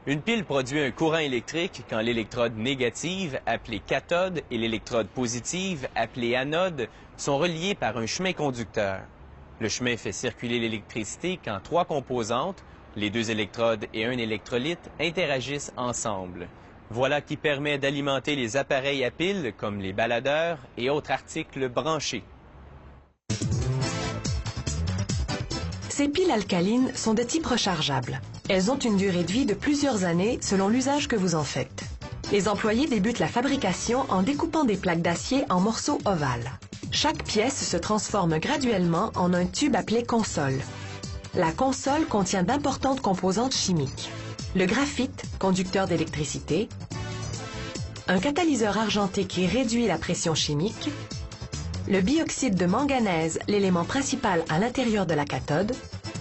Une pile produit un courant électrique quand l'électrode négative, appelée cathode, et l'électrode positive, appelée anode, sont reliées par un chemin conducteur. Le chemin fait circuler l'électricité quand trois composantes, les deux électrodes et un électrolyte, interagissent ensemble. Voilà qui permet d'alimenter les appareils à piles comme les baladeurs et autres articles branchés. Ces piles alcalines sont de type rechargeable. Elles ont une durée de vie de plusieurs années selon l'usage que vous en faites. Les employés débutent la fabrication en découpant des plaques d'acier en morceaux ovales. Chaque pièce se transforme graduellement en un tube appelé console. La console contient d'importantes composantes chimiques. Le graphite, conducteur d'électricité, un catalyseur argenté qui réduit la pression chimique, le bioxyde de manganèse, l'élément principal à l'intérieur de la cathode,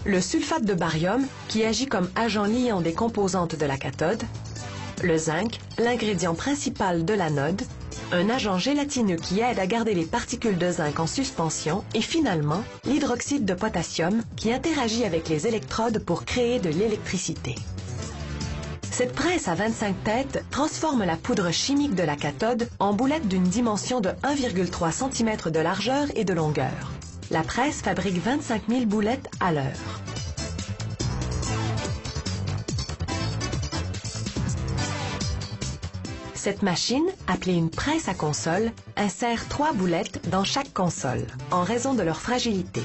le sulfate de barium qui agit comme agent liant des composantes de la cathode, le zinc, l'ingrédient principal de l'anode, un agent gélatineux qui aide à garder les particules de zinc en suspension et finalement l'hydroxyde de potassium qui interagit avec les électrodes pour créer de l'électricité. Cette presse à 25 têtes transforme la poudre chimique de la cathode en boulettes d'une dimension de 1,3 cm de largeur et de longueur. La presse fabrique 25 000 boulettes à l'heure. Cette machine, appelée une presse à console, insère 3 boulettes dans chaque console, en raison de leur fragilité.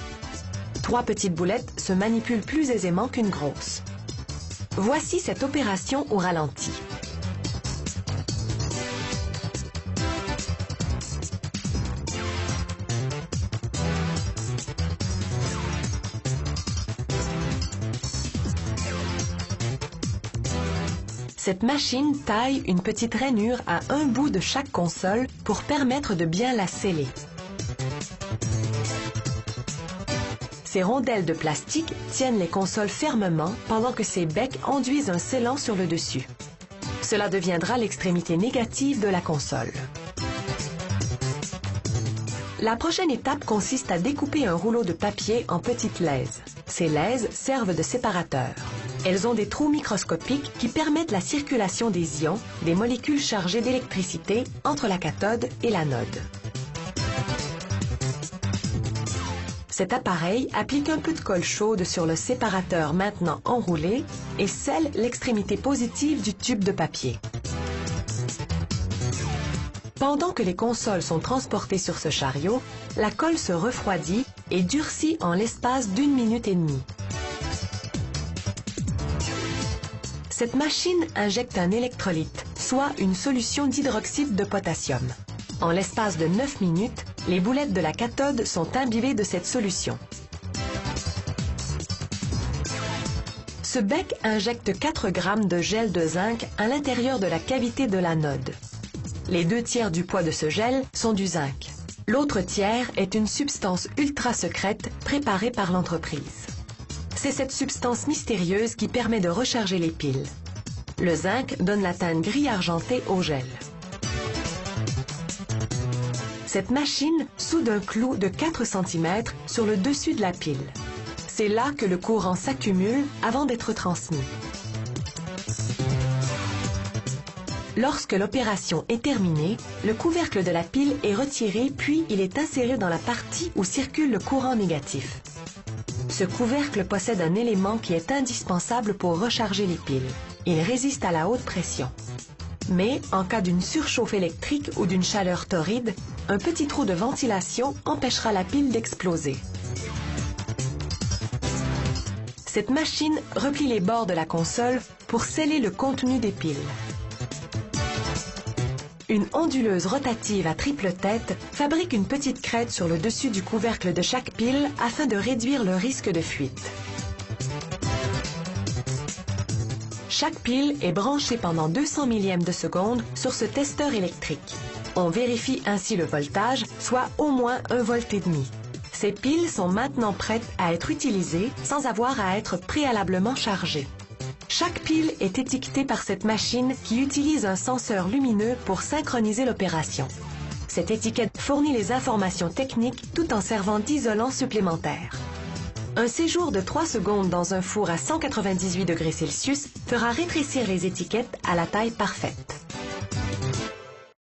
3 petites boulettes se manipulent plus aisément qu'une grosse. Voici cette opération au ralenti. Cette machine taille une petite rainure à un bout de chaque console pour permettre de bien la sceller. Ces rondelles de plastique tiennent les consoles fermement pendant que ces becs enduisent un scellant sur le dessus. Cela deviendra l'extrémité négative de la console. La prochaine étape consiste à découper un rouleau de papier en petites lèzes. Ces lèzes servent de séparateurs. Elles ont des trous microscopiques qui permettent la circulation des ions, des molécules chargées d'électricité, entre la cathode et l'anode. Cet appareil applique un peu de colle chaude sur le séparateur maintenant enroulé et scelle l'extrémité positive du tube de papier. Pendant que les consoles sont transportées sur ce chariot, la colle se refroidit et durcit en l'espace d'1 minute et demie. Cette machine injecte un électrolyte, soit une solution d'hydroxyde de potassium. En l'espace de 9 minutes, les boulettes de la cathode sont imbibées de cette solution. Ce bec injecte 4 grammes de gel de zinc à l'intérieur de la cavité de l'anode. Les 2 tiers du poids de ce gel sont du zinc. L'autre tiers est une substance ultra secrète préparée par l'entreprise. C'est cette substance mystérieuse qui permet de recharger les piles. Le zinc donne la teinte gris argenté au gel. Cette machine soude un clou de 4 cm sur le dessus de la pile. C'est là que le courant s'accumule avant d'être transmis. Lorsque l'opération est terminée, le couvercle de la pile est retiré puis il est inséré dans la partie où circule le courant négatif. Ce couvercle possède un élément qui est indispensable pour recharger les piles. Il résiste à la haute pression. Mais en cas d'une surchauffe électrique ou d'une chaleur torride, un petit trou de ventilation empêchera la pile d'exploser. Cette machine replie les bords de la console pour sceller le contenu des piles. Une onduleuse rotative à triple tête fabrique une petite crête sur le dessus du couvercle de chaque pile afin de réduire le risque de fuite. Chaque pile est branchée pendant 200 millièmes de seconde sur ce testeur électrique. On vérifie ainsi le voltage, soit au moins 1,5 volt. Ces piles sont maintenant prêtes à être utilisées sans avoir à être préalablement chargées. Chaque pile est étiquetée par cette machine qui utilise un senseur lumineux pour synchroniser l'opération. Cette étiquette fournit les informations techniques tout en servant d'isolant supplémentaire. Un séjour de 3 secondes dans un four à 198 degrés Celsius fera rétrécir les étiquettes à la taille parfaite.